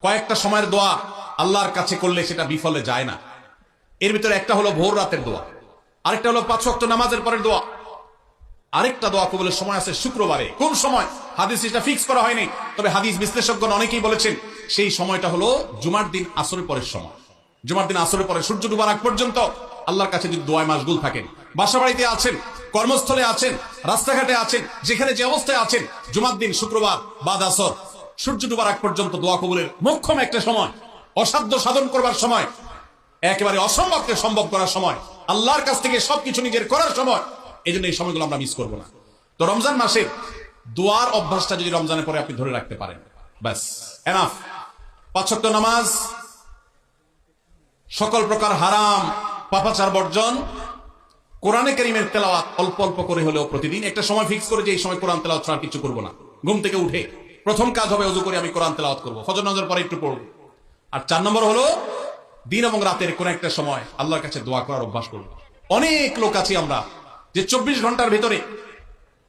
কয়েকটা সময়ের দোয়া আল্লাহর কাছে করলে সেটা বিফলে যায় না। এর ভিতরে একটা হলো ভোর রাতের দোয়া, আরেকটা হলো 5 ওয়াক্ত নামাজের পরের দোয়া, আরেকটা দোয়া কবুলের সময় আছে শুক্রবারে। কোন সময় হাদিস এটা ফিক্স করা হয়নি, তবে হাদিস বিশ্লেষকগণ অনেকেই বলেছেন সেই সময়টা হলো জুমার দিন আসরের পরের সময়। জুমার দিন আসরের পরে সূর্য ডুবার আগ পর্যন্ত আল্লাহর কাছে যদি দোয়ায় মাশগুল থাকেন, বাসা বাড়িতে আছেন, কর্মস্থলে আছেন, রাস্তাঘাটে আছেন, যেখানে যে অবস্থায় আছেন, জুমার দিন শুক্রবার বাদ আসর সূর্য ডুবার আগ পর্যন্ত দোয়া কবুলের মোক্ষম একটা সময়, অসাধ্য সাধন করবার সময়, একেবারে অসম্ভবকে সম্ভব করার সময়, আল্লাহর কাছ থেকে সবকিছু নিজের করার সময়। এই জন্য এই সময়গুলো আমরা মিস করবো না। তো রমজান মাসের দোয়ার অভ্যাসটা যদি রমজানের পরে আপনি ধরে রাখতে পারেন, ব্যাস এনাফ। 5 ওয়াক্ত নামাজ, সকল প্রকার হারাম পাপাচার বর্জন, কোরআনে কারীমের তেলাওয়াত অল্প অল্প করে হলেও প্রতিদিন একটা সময় ফিক্স করে যে এই সময় কোরআন তেলাওয়াত ছাড়া কিছু করবো না। ঘুম থেকে উঠে প্রথম কাজ হবে ওযু করে আমি কোরআন তেলাওয়াত করবো, ফজর নামাজের পরে একটু পড়বো। আর 4 নম্বর হলো দিন এবং রাতের কোন একটা সময় আল্লাহর কাছে দোয়া করার অভ্যাস করবো। অনেক লোক আছি আমরা যে 24 ঘন্টার ভিতরে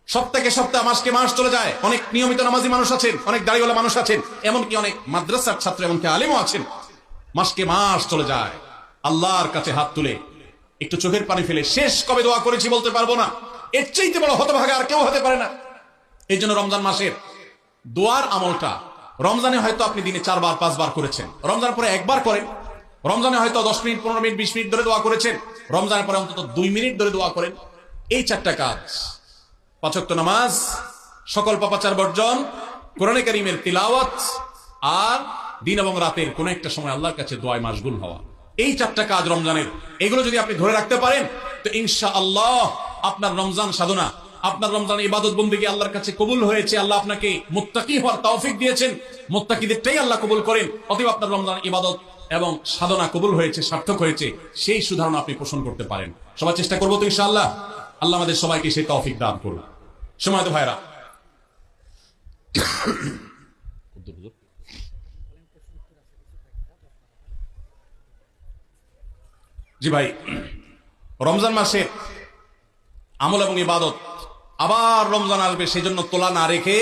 সপ্তাহে সপ্তাহ, মাসকে মাস চলে যায়। অনেক নিয়মিত নামাজি মানুষ আছেন, অনেক দাড়িওয়ালা মানুষ আছেন, এমনকি অনেক মাদ্রাসার ছাত্র, এমনকি আলেমও আছেন। মাসকে মাস চলে যায় আল্লাহর কাছে হাত তুলে একটু চোখের পানি ফেলে শেষ কবে দোয়া করেছি বলতে পারবো না। এর চাইতে বড় হতভাগা আর কেউ হতে পারে না। এই জন্য রমজান মাসের দোয়ার আমলটা, রমজানে হয়তো আপনি দিনে 4 বার 5 বার করেছেন, রমজানের পরে একবার করেন। রমজানে হয়তো 10 মিনিট 15 মিনিট 20 মিনিট ধরে দোয়া করেছেন, রমজানের পরে অন্তত 2 মিনিট ধরে দোয়া করেন। এই 4টা কাজ, 5 ওয়াক্ত নামাজ, সকল পাপাচার বর্জন, কোরআনে কারীমের তিলাওয়াত, আর দিন এবং রাতের কোন একটা সময় আল্লাহর কাছে দোয়ায় মাশগুল হওয়া, এই 4টা কাজ রমজানের, এগুলো যদি আপনি ধরে রাখতে পারেন তো ইনশাআল্লাহ আপনার রমজান সাধনা, আপনার রমজান ইবাদত বন্দেগী আল্লাহর কাছে কবুল হয়েছে। আল্লাহ আপনাকে মুত্তাকি হওয়ার তৌফিক দিয়েছেন, মুত্তাকিদেরটাই আল্লাহ কবুল করেন। অতএব আপনার রমজান ইবাদত এবং সাধনা কবুল হয়েছে, সার্থক হয়েছে, সেই সুধারণা আপনি পোষণ করতে পারেন। সবাই চেষ্টা করবো তো ইনশাআল্লাহ। আল্লাহ আমাদের সবাইকে সেই তৌফিক দান করুন। সময় তো ভাইরা, জি ভাই, রমজান মাসে আমল এবং ইবাদত, আবার রমজান আসবে, সেই জন্য তোলা না রেখে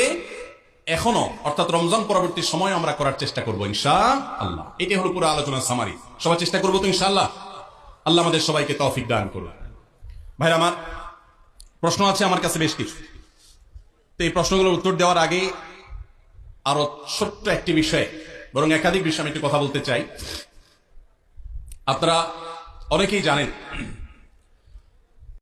এখনো, অর্থাৎ রমজান পরবর্তী সময় আমরা করার চেষ্টা করবো ইনশাআল্লাহ। এটাই হলো পুরো আলোচনার সামারি। সবাই চেষ্টা করবো তো ইনশাআল্লাহ। আল্লাহ আমাদের সবাইকে তৌফিক দান করুন। ভাইরা আমার, প্রশ্ন আছে আমার কাছে বেশ কিছু। তো এই প্রশ্নগুলোর উত্তর দেওয়ার আগে আরো ছোট্ট একটি বিষয়, বরং একাধিক বিষয় আমি একটু কথা বলতে চাই। আপনারা অনেকেই জানেন